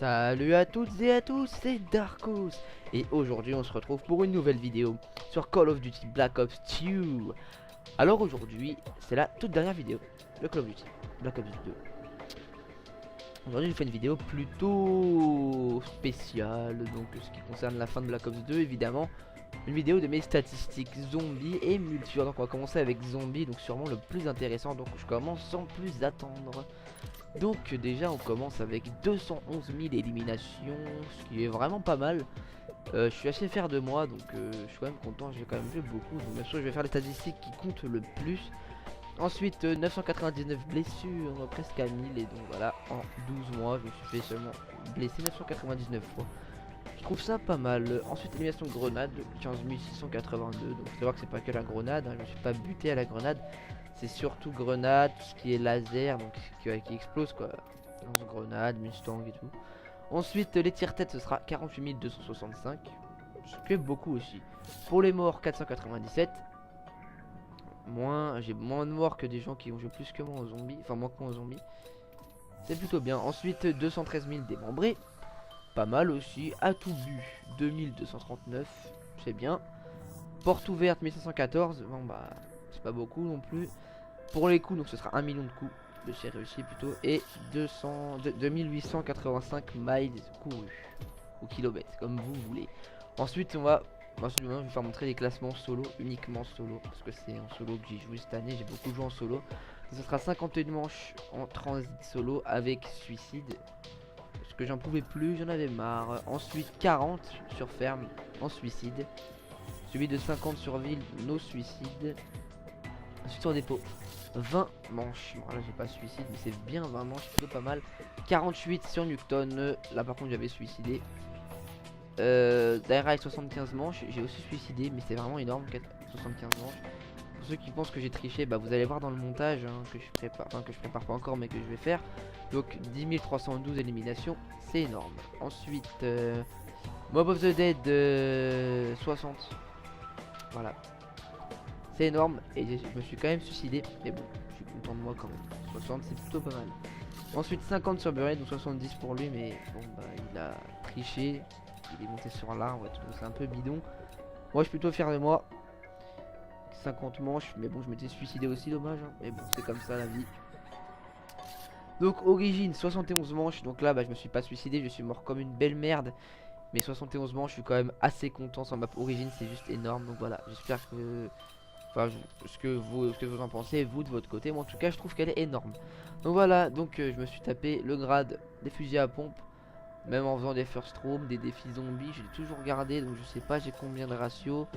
Salut à toutes et à tous, c'est Darkos et aujourd'hui on se retrouve pour une nouvelle vidéo sur Call of Duty Black Ops 2. Alors aujourd'hui c'est la toute dernière vidéo de Call of Duty Black Ops 2. Aujourd'hui je fais une vidéo plutôt spéciale, donc ce qui concerne la fin de Black Ops 2 évidemment. Une vidéo de mes statistiques zombies et multijoueurs. Donc on va commencer avec zombies, donc sûrement le plus intéressant, donc je commence sans plus attendre. Donc déjà on commence avec 211 000 éliminations, ce qui est vraiment pas mal. Je suis assez fier de moi, donc je suis quand même content, j'ai quand même joué beaucoup. Donc bien sûr je vais faire les statistiques qui comptent le plus. Ensuite 999 blessures, presque à 1000, et donc voilà, en 12 mois je me suis fait seulement blesser 999 fois. Je trouve ça pas mal. Ensuite élimination de grenade, 15 682, donc c'est vrai que c'est pas que la grenade, hein, je me suis pas buté à la grenade. C'est surtout grenade, tout ce qui est laser, donc qui explose quoi. Lance-grenade, Mustang et tout. Ensuite, les tirs-têtes, ce sera 48 265. Ce qui est beaucoup aussi. Pour les morts, 497. J'ai moins de morts que des gens qui ont joué plus que moi en zombie. Enfin, moins que moi en zombie. C'est plutôt bien. Ensuite, 213 000 démembrés. Pas mal aussi. À tout but, 2239. C'est bien. Porte ouverte, 1514. Bon, bah, c'est pas beaucoup non plus. Pour les coups, donc ce sera 1 million de coups de chez réussi plutôt, et 2885 miles courus ou kilomètres comme vous voulez. Ensuite je vais faire montrer les classements solo, uniquement solo, parce que c'est en solo que j'ai joué cette année. J'ai beaucoup joué en solo. Ce sera 51 manches en transit solo avec suicide, parce que j'en pouvais plus, j'en avais marre. Ensuite 40 sur ferme en suicide, suivi de 50 sur ville, no suicide. Ensuite sur dépôt 20 manches, bon là j'ai pas suicide mais c'est bien 20 manches, plutôt pas mal. 48 sur Newton, là par contre j'avais suicidé. Derrière 75 manches, j'ai aussi suicidé mais c'est vraiment énorme, 75 manches. Pour ceux qui pensent que j'ai triché, bah vous allez voir dans le montage hein, que je prépare, enfin que je prépare pas encore mais que je vais faire. Donc 10 312 éliminations, c'est énorme. Ensuite Mob of the Dead 60, voilà. C'est énorme et je me suis quand même suicidé, mais bon, je suis content de moi quand même. 60 c'est plutôt pas mal. Ensuite 50 sur Buried, donc 70 pour lui, mais bon bah il a triché, il est monté sur l'arbre et tout, c'est un peu bidon. Moi je suis plutôt fier de moi. 50 manches, mais bon je m'étais suicidé aussi, dommage, hein. Mais bon c'est comme ça la vie. Donc origine 71 manches, donc là bah je me suis pas suicidé, je suis mort comme une belle merde. Mais 71 manches, je suis quand même assez content sur map origine, c'est juste énorme, donc voilà, j'espère que... Enfin, ce que vous en pensez, vous de votre côté. Moi en tout cas je trouve qu'elle est énorme. Donc voilà, donc je me suis tapé le grade des fusils à pompe. Même en faisant des first room, des défis zombies, je l'ai toujours gardé. Donc je sais pas j'ai combien de ratio.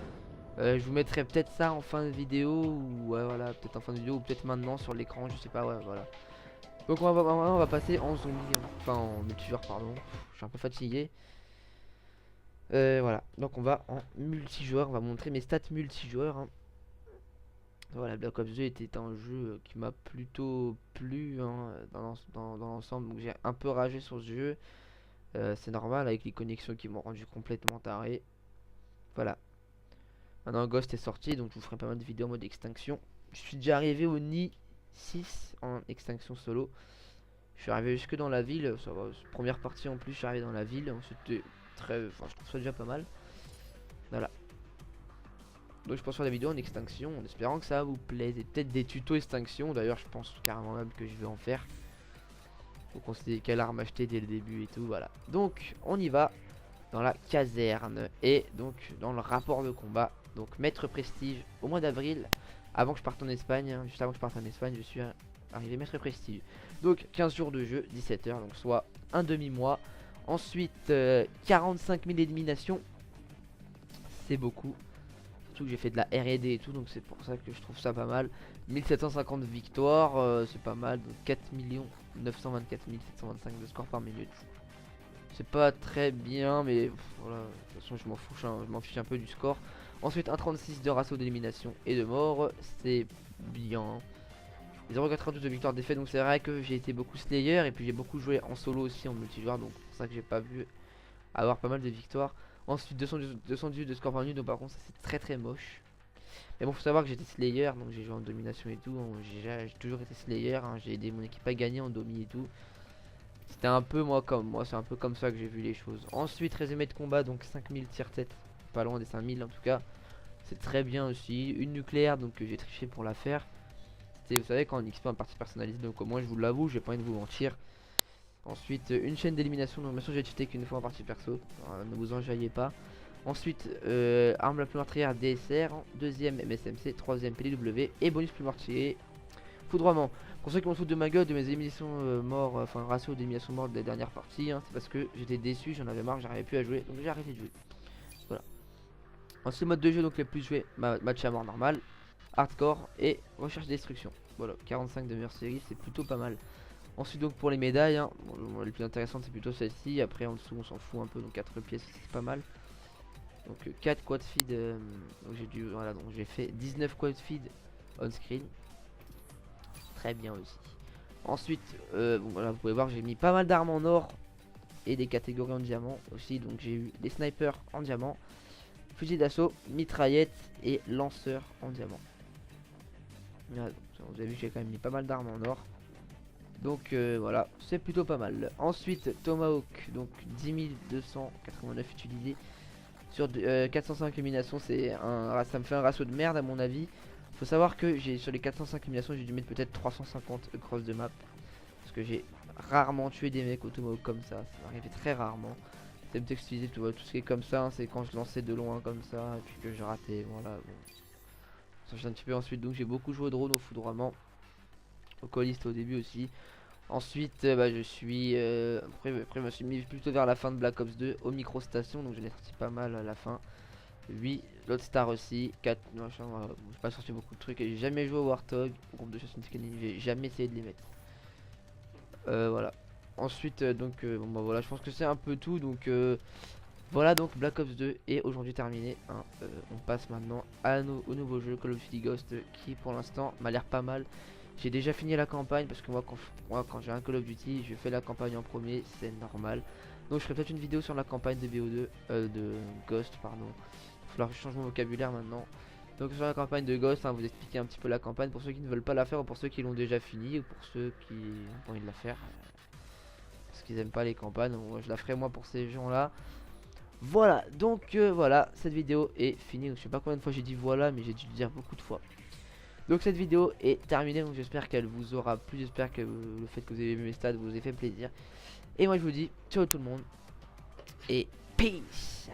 Je vous mettrai peut-être ça en fin de vidéo. Ou ouais voilà, peut-être en fin de vidéo ou peut-être maintenant sur l'écran, je sais pas, ouais voilà. Donc on va passer en zombie, enfin en multijoueur pardon. Je suis un peu fatigué. Voilà, donc on va en multijoueur, on va montrer mes stats multijoueurs hein. Voilà, Black Ops 2 était un jeu qui m'a plutôt plu hein, dans l'ensemble. Donc j'ai un peu ragé sur ce jeu. C'est normal avec les connexions qui m'ont rendu complètement taré. Voilà. Maintenant Ghost est sorti, donc je vous ferai pas mal de vidéos en mode extinction. Je suis déjà arrivé au Nid 6 en extinction solo. Je suis arrivé jusque dans la ville. Ça va, première partie en plus, je suis arrivé dans la ville. C'était très... Enfin, je trouve ça déjà pas mal. Voilà. Donc je pense faire des vidéos en extinction en espérant que ça vous plaise. Et peut-être des tutos extinction. D'ailleurs je pense carrément même que je vais en faire. Faut qu'on sait quelle arme acheter dès le début et tout. Voilà. Donc on y va dans la caserne. Et donc dans le rapport de combat. Donc maître prestige au mois d'avril. Avant que je parte en Espagne. Juste avant que je parte en Espagne je suis arrivé maître prestige. Donc 15 jours de jeu, 17 heures. Donc soit un demi-mois. Ensuite 45 000 éliminations. C'est beaucoup. Surtout que j'ai fait de la R&D et tout, donc c'est pour ça que je trouve ça pas mal. 1750 victoires, c'est pas mal. Donc 4 924 725 de score par minute. C'est pas très bien, mais voilà, de toute façon je m'en fiche un peu du score. Ensuite 1,36 de ratio d'élimination et de mort, c'est bien. 0,92 de victoire défaite, donc c'est vrai que j'ai été beaucoup slayer et puis j'ai beaucoup joué en solo aussi en multijoueur, donc c'est pour ça que j'ai pas vu avoir pas mal de victoires. Ensuite 218 de score par minute, donc par contre ça c'est très très moche. Mais bon, faut savoir que j'étais slayer, donc j'ai joué en domination et tout, j'ai toujours été slayer hein. J'ai aidé mon équipe à gagner en domi et tout. C'était un peu moi, c'est un peu comme ça que j'ai vu les choses. Ensuite, résumé de combat, donc 5000 tire-tête, pas loin des 5000 en tout cas. C'est très bien aussi. Une nucléaire, donc j'ai triché pour la faire. C'était, vous savez, quand on XP en partie personnalisée, donc au moins je vous l'avoue, j'ai pas envie de vous mentir. Ensuite, une chaîne d'élimination, donc bien sûr j'ai cheaté qu'une fois en partie perso, ne vous enjaillez pas. Ensuite, arme la plus meurtrière DSR, deuxième MSMC, troisième PLW et bonus plus meurtrier foudroiement. Pour ceux qui m'ont foutu de ma gueule de mes éliminations morts, enfin ratio d'élimination morts des dernières parties, hein, c'est parce que j'étais déçu, j'en avais marre, j'arrivais plus à jouer, donc j'ai arrêté de jouer. Voilà. Ensuite, mode de jeu, donc les plus joués, match à mort normal, hardcore et recherche destruction. Voilà, 45 de meilleure série, c'est plutôt pas mal. Ensuite, donc pour les médailles, hein, bon, les plus intéressantes c'est plutôt celle-ci. Après en dessous on s'en fout un peu, donc 4 pièces c'est pas mal. Donc 4 quad feed, donc j'ai dû, voilà, donc j'ai fait 19 quad feed on screen. Très bien aussi. Ensuite, bon, voilà, vous pouvez voir j'ai mis pas mal d'armes en or et des catégories en diamant aussi. Donc j'ai eu des snipers en diamant, fusil d'assaut, mitraillette et lanceur en diamant. Voilà, donc, vous avez vu que j'ai quand même mis pas mal d'armes en or. Donc voilà, c'est plutôt pas mal. Ensuite, Tomahawk, donc 10 289 utilisés sur 405 éliminations. Ça me fait un ratio de merde à mon avis. Faut savoir que j'ai sur les 405 éliminations, j'ai dû mettre peut-être 350 cross de map. Parce que j'ai rarement tué des mecs au Tomahawk comme ça. Ça m'arrivait très rarement. C'est me t'excuser, tu vois, tout ce qui est comme ça, hein, c'est quand je lançais de loin comme ça et puis que je ratais. Voilà, bon. Ça change un petit peu ensuite, donc j'ai beaucoup joué au drone, au foudroiement, au coliste au début aussi. Ensuite, bah, je suis après je me suis mis plutôt vers la fin de Black Ops 2 aux micro-stations, donc j'en ai sorti pas mal à la fin. 8, l'autre star aussi, 4, machin, j'ai pas sorti beaucoup de trucs et j'ai jamais joué au Warthog, au groupe de chasse Scanning, j'ai jamais essayé de les mettre. Voilà. Ensuite, donc, bon bah voilà, je pense que c'est un peu tout, donc voilà donc Black Ops 2 est aujourd'hui terminé, hein. On passe maintenant au nouveau jeu Call of Duty Ghost qui pour l'instant m'a l'air pas mal. J'ai déjà fini la campagne parce que moi quand j'ai un Call of Duty je fais la campagne en premier, c'est normal. Donc je ferai peut-être une vidéo sur la campagne de BO2, de Ghost pardon. Il va falloir que je change mon vocabulaire maintenant. Donc sur la campagne de Ghost, hein, vous expliquer un petit peu la campagne pour ceux qui ne veulent pas la faire ou pour ceux qui l'ont déjà fini ou pour ceux qui ont envie de la faire. Parce qu'ils aiment pas les campagnes, donc je la ferai moi pour ces gens là. Voilà, donc voilà, cette vidéo est finie. Donc, je sais pas combien de fois j'ai dit voilà, mais j'ai dû le dire beaucoup de fois. Donc cette vidéo est terminée, donc j'espère qu'elle vous aura plu, j'espère que le fait que vous ayez vu mes stats vous ait fait plaisir. Et moi je vous dis ciao tout le monde et peace.